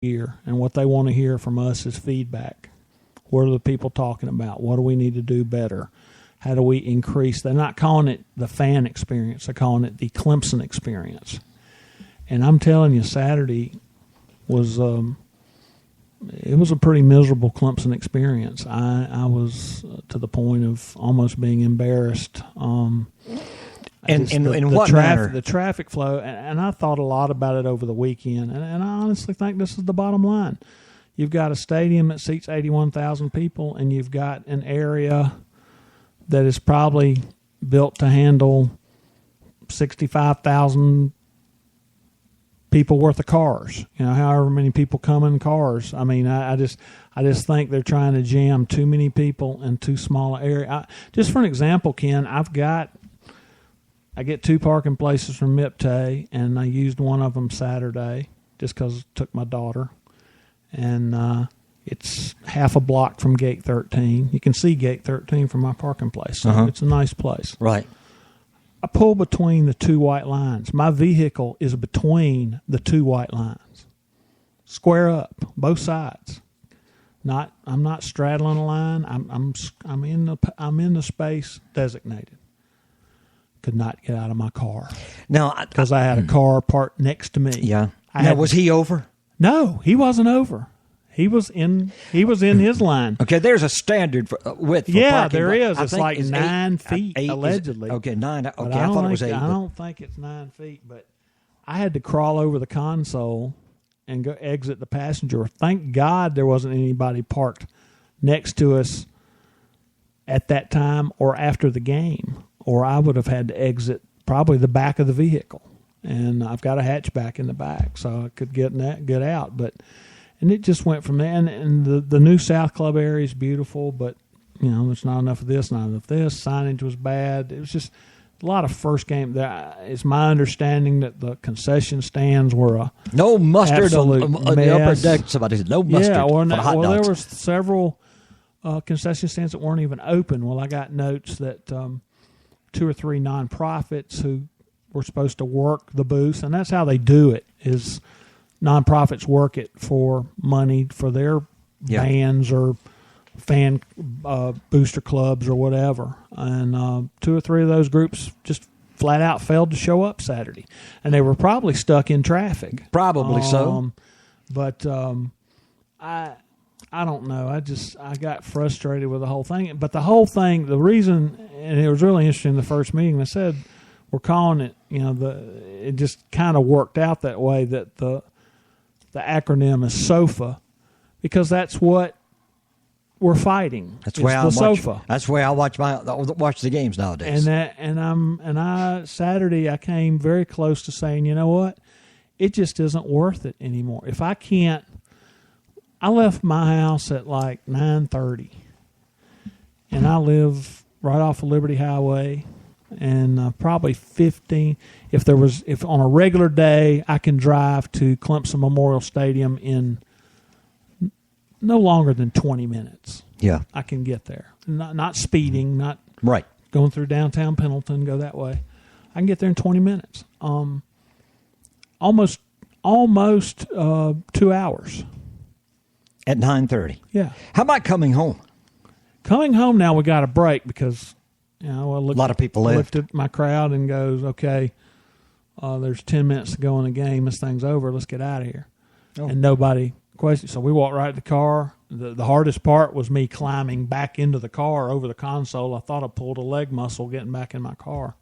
hear, and what they want to hear from us is feedback. What are the people talking about? What do we need to do better? How do we increase? They're not calling it the fan experience. They're calling it the Clemson experience. And I'm telling you, Saturday was it was a pretty miserable Clemson experience. I was to the point of almost being embarrassed. In what manner? The traffic flow, and I thought a lot about it over the weekend, and I honestly think this is the bottom line. You've got a stadium that seats 81,000 people, and you've got an area that is probably built to handle 65,000 people worth of cars. However many people come in cars. I mean, I just think they're trying to jam too many people in too small an area. Just for an example, Ken, I get 2 parking places from MIPTAY, and I used one of them Saturday just because it took my daughter. And it's half a block from Gate 13. You can see Gate 13 from my parking place. So it's a nice place. Right. I pull between the 2 white lines. My vehicle is between the 2 white lines. Square up, both sides. I'm not straddling a line. I'm in the space designated. Could not get out of my car. Now, because I had a car parked next to me. Yeah. Now, was he over? No, he wasn't over. He was in his line. Okay, there's a standard for, width for yeah, parking. there is. I It's think like 9 feet, eight allegedly. Okay, 9. Okay, But I thought it was 8. I don't think it's 9 feet, but I had to crawl over the console and go exit the passenger. Thank God there wasn't anybody parked next to us at that time or after the game, or I would have had to exit probably the back of the vehicle. And I've got a hatchback in the back, so I could get out. And it just went from there. And the new South Club area is beautiful, but there's not enough of this, not enough of this. Signage was bad. It was just a lot of first game. It's my understanding that the concession stands were a no mustard on the upper mess. deck. Somebody said no mustard for the hot dogs. There were several concession stands that weren't even open. Well, I got notes that 2 or 3 nonprofits who were supposed to work the booth, and that's how they do it, is nonprofits work it for money for their bands or fan booster clubs or whatever. And 2 or 3 of those groups just flat out failed to show up Saturday. And they were probably stuck in traffic. Probably so. But I don't know. I got frustrated with the whole thing. But the whole thing, the reason, and it was really interesting, the first meeting, they said, we're calling it, it just kind of worked out that way, that the acronym is SOFA, because that's what we're fighting. That's where SOFA. That's where I watch the games nowadays. And Saturday I came very close to saying, you know what, it just isn't worth it anymore. If I can't, I left my house at like 9:30, and I live right off of Liberty Highway. And probably 15. If on a regular day, I can drive to Clemson Memorial Stadium in no longer than 20 minutes. Yeah, I can get there. Not speeding, not right going through downtown Pendleton, go that way. I can get there in 20 minutes. Almost 2 hours. At 9:30. Yeah. How about coming home? Coming home now, we got a break because. A lot of people left. Looked at my crowd and goes, okay, there's 10 minutes to go in the game. This thing's over. Let's get out of here. Oh. And nobody questioned. So we walked right to the car. The hardest part was me climbing back into the car over the console. I thought I pulled a leg muscle getting back in my car.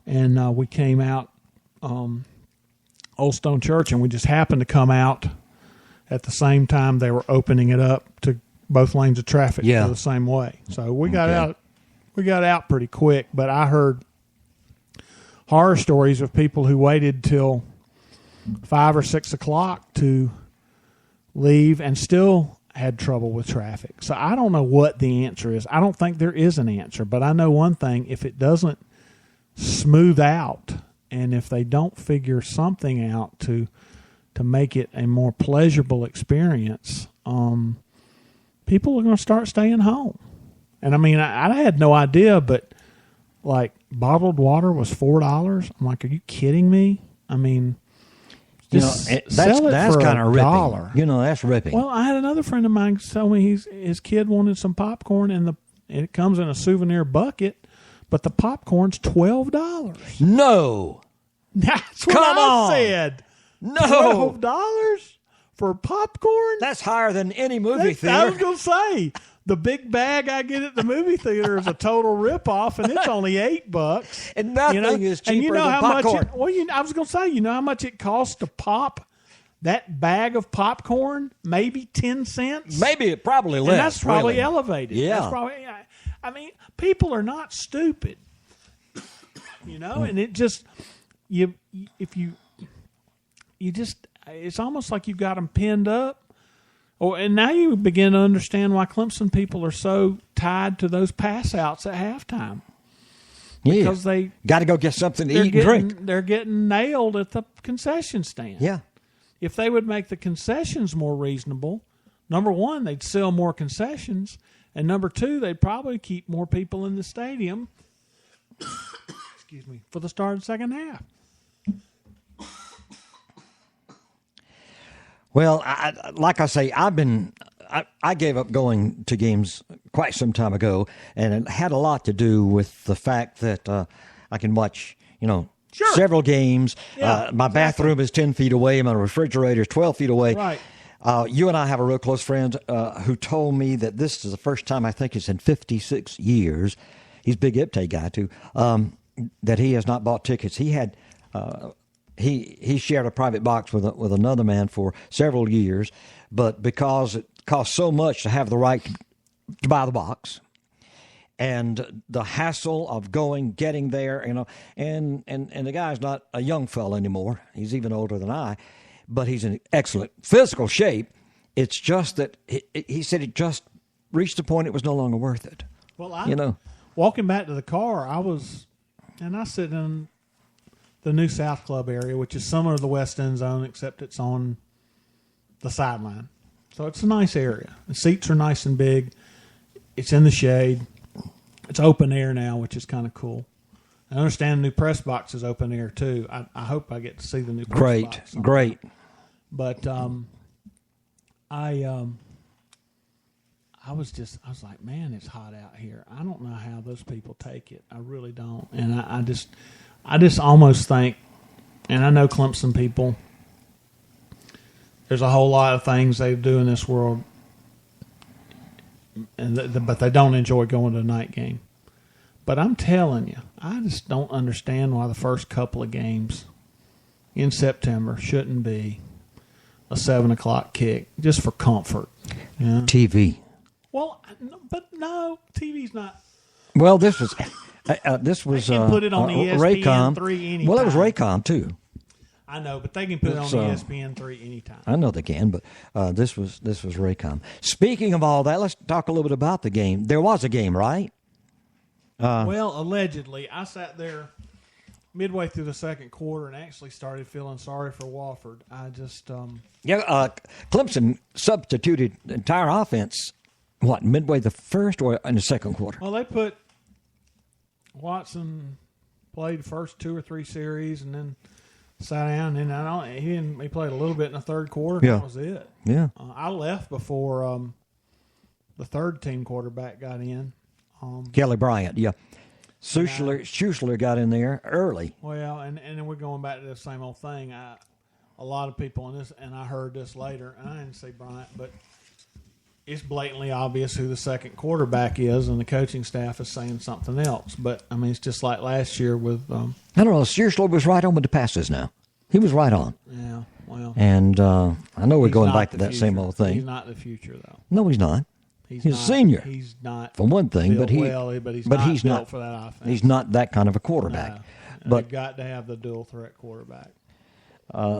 And we came out Old Stone Church, and we just happened to come out at the same time they were opening it up to both lanes of traffic go the same way. So we got out. We got out pretty quick, but I heard horror stories of people who waited till 5 or 6 o'clock to leave and still had trouble with traffic. So I don't know what the answer is. I don't think there is an answer, but I know one thing: if it doesn't smooth out, and if they don't figure something out to make it a more pleasurable experience, people are going to start staying home. And I mean, I had no idea, but like bottled water was $4. I'm like, are you kidding me? I mean, Just that's sell it for kind of ripping. $1. That's ripping. Well, I had another friend of mine tell me his kid wanted some popcorn, and it comes in a souvenir bucket, but the popcorn's $12. No. That's what Come I on. said. No. $12 for popcorn? That's higher than any movie I theater. was going to say, the big bag I get at the movie theater is a total ripoff, and it's only $8. And nothing is cheaper and you know than how popcorn. Much I was going to say, you know how much it costs to pop that bag of popcorn? Maybe 10 cents? Maybe it probably less. And that's probably really. elevated. Yeah. That's probably, I mean, people are not stupid. And it just, it's almost like you've got them pinned up. And now you begin to understand why Clemson people are so tied to those pass outs at halftime. Because they got to go get something to eat and drink. They're getting nailed at the concession stand. Yeah. If they would make the concessions more reasonable, number one, they'd sell more concessions, and number two, they'd probably keep more people in the stadium. Excuse me, for the start of the second half. Well, like I say, I gave up going to games quite some time ago, and it had a lot to do with the fact that I can watch, Sure. several games. Yeah, my bathroom is 10 feet away. My refrigerator is 12 feet away. Right. You and I have a real close friend who told me that this is the first time, I think it's in 56 years, he's a big Ipte guy too, that he has not bought tickets. He had he shared a private box with another man for several years, but because it cost so much to have the right to buy the box, and the hassle of getting there, and the guy's not a young fella anymore. He's even older than I, but he's in excellent physical shape. It's just that he said it just reached a point it was no longer worth it. Well, walking back to the car, I sit in the New South Club area, which is similar to the West End Zone, except it's on the sideline. So it's a nice area. The seats are nice and big. It's in the shade. It's open air now, which is kind of cool. I understand the new press box is open air too. I hope I get to see the new press box. Great. But I was like, man, it's hot out here. I don't know how those people take it. I really don't. And I just almost think, and I know Clemson people, there's a whole lot of things they do in this world, but they don't enjoy going to a night game. But I'm telling you, I just don't understand why the first couple of games in September shouldn't be a 7:00 kick just for comfort. Yeah. TV. Well, but no, TV's not. This was They can put it on ESPN Raycom. 3 anytime. Well, it was Raycom too. I know, but they can put it on ESPN 3 anytime. I know they can, but this was Raycom. Speaking of all that, let's talk a little bit about the game. There was a game, right? Well, allegedly, I sat there midway through the second quarter and actually started feeling sorry for Wofford. I just Clemson substituted the entire offense. What, midway the first or in the second quarter? Well, they put Watson played the first 2 or 3 series and then sat down, and he played a little bit in the third quarter. Yeah. That was it. Yeah. I left before the third team quarterback got in. Kelly Bryant, yeah. Schuessler got in there early. Well, and then we're going back to the same old thing. A lot of people in this, and I heard this later, and I didn't say Bryant, but it's blatantly obvious who the second quarterback is, and the coaching staff is saying something else. But, I mean, it's just like last year with I don't know. Schuessler was right on with the passes now. He was right on. Yeah, well. And I know we're going back to that future. same old thing. He's not the future, though. No, he's not. He's a senior. He's not. For one thing, but he's not built for that offense. He's not that kind of a quarterback. No. But they've got to have the dual threat quarterback.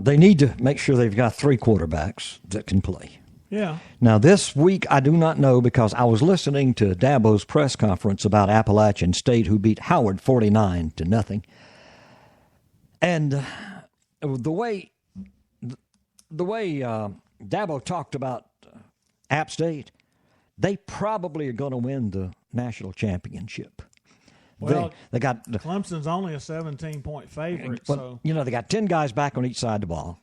They need to make sure they've got 3 quarterbacks that can play. Yeah. Now, this week, I do not know because I was listening to Dabo's press conference about Appalachian State, who beat Howard 49-0. And the way Dabo talked about App State, they probably are going to win the national championship. Well, they got Clemson's only a 17-point favorite. They got 10 guys back on each side of the ball.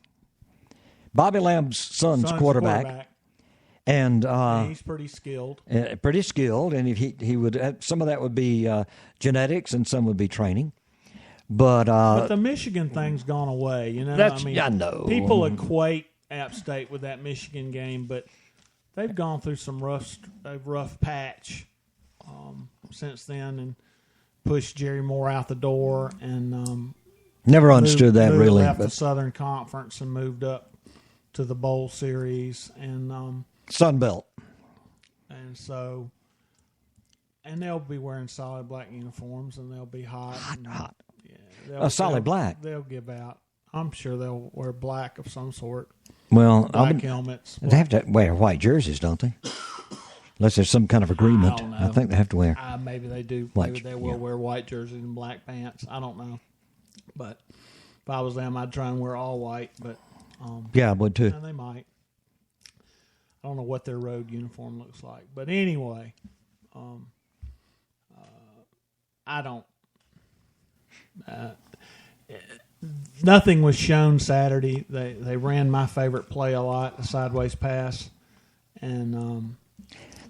Bobby Lamb's son's quarterback. And he's pretty skilled. And if he would, some of that would be genetics, and some would be training. But the Michigan thing's gone away. You know, I know people equate App State with that Michigan game, but they've gone through some rough patch since then, and pushed Jerry Moore out the door, and never understood that really. Left the Southern Conference and moved up to the Bowl Series and Sun Belt, and so. And they'll be wearing solid black uniforms, and they'll be hot. Yeah, solid black. They'll give out. I'm sure they'll wear black of some sort. Well, black helmets. They have to wear white jerseys, don't they? Unless there's some kind of agreement. I don't know. I think they have to wear. Maybe they do. Maybe they will wear white jerseys and black pants. I don't know. But if I was them, I'd try and wear all white. But yeah, I would too. They might. I don't know what their road uniform looks like. But anyway, I don't. Nothing was shown Saturday. They ran my favorite play a lot, the sideways pass, and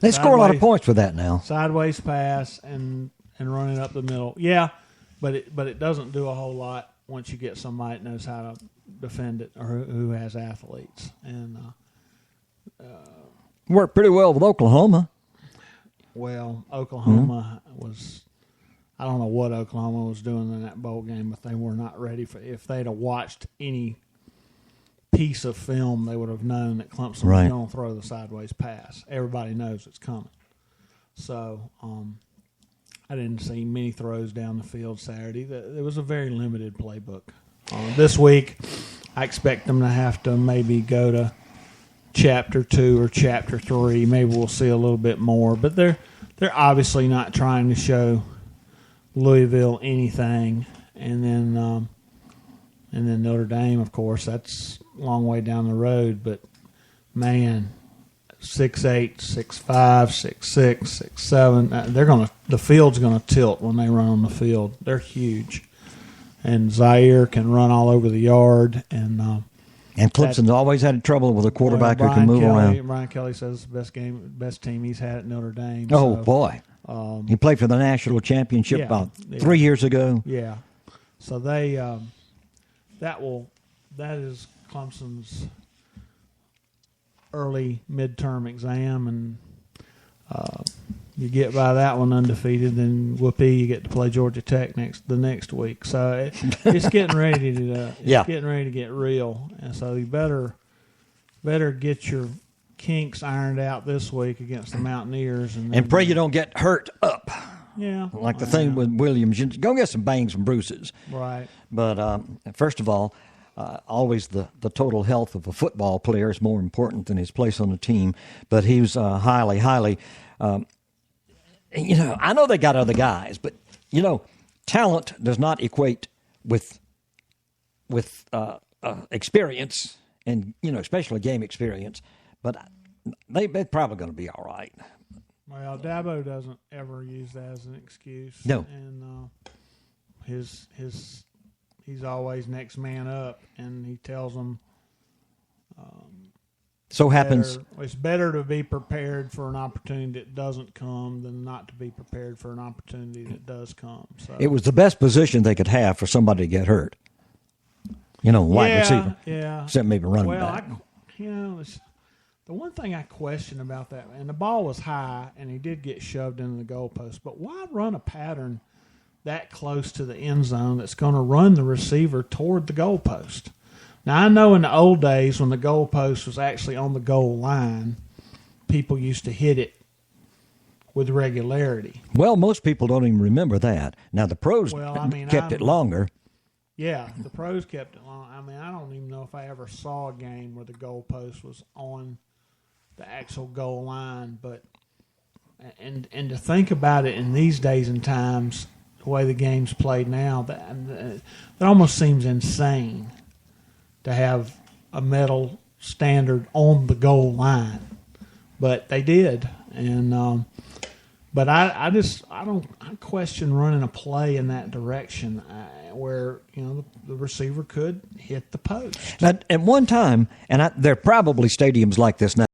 they score a lot of points for that now. Sideways pass and running up the middle. Yeah, but it doesn't do a whole lot once you get somebody that knows how to defend it or who has athletes. And worked pretty well with Oklahoma. Well, Oklahoma was. I don't know what Oklahoma was doing in that bowl game, but they were not ready for. If they'd have watched any piece of film, they would have known that Clemson was going to throw the sideways pass. Everybody knows it's coming. So I didn't see many throws down the field Saturday. It was a very limited playbook. This week, I expect them to have to maybe go to Chapter 2 or Chapter 3. Maybe we'll see a little bit more, but they're obviously not trying to show Louisville anything, and then Notre Dame, of course, that's a long way down the road. But man, 6'8", 6'5", 6'6", 6'7", the field's gonna tilt when they run on the field. They're huge, and Zaire can run all over the yard, and Clemson's always had trouble with a quarterback who can move around. Brian Kelly says it's the best team he's had at Notre Dame. Oh boy. He played for the national championship about 3 years ago. Yeah, so they that is Clemson's early midterm exam, and you get by that one undefeated, then whoopee, you get to play Georgia Tech the next week. So it's getting ready to getting ready to get real, and so you better get your kinks ironed out this week against the Mountaineers, and pray you don't get hurt up. Yeah, like the thing with Williams. You go get some bangs and bruises. Right. But first of all, always the total health of a football player is more important than his place on the team. But he was highly. I know they got other guys, but talent does not equate with experience, and especially game experience. But they're probably going to be all right. Well, Dabo doesn't ever use that as an excuse. No. And he's always next man up, and he tells them it's better to be prepared for an opportunity that doesn't come than not to be prepared for an opportunity that does come. So it was the best position they could have for somebody to get hurt. Wide receiver. Yeah. Except maybe running back. The one thing I question about that, and the ball was high, and he did get shoved into the goalpost, but why run a pattern that close to the end zone that's going to run the receiver toward the goalpost? Now, I know in the old days when the goalpost was actually on the goal line, people used to hit it with regularity. Well, most people don't even remember that. Now, the pros kept it longer. Yeah, the pros kept it long. I don't even know if I ever saw a game where the goalpost was on the actual goal line, but and to think about it in these days and times, the way the game's played now, that almost seems insane to have a metal standard on the goal line, but they did, and But I question running a play in that direction where the receiver could hit the post. Now, at one time, and there are probably stadiums like this now.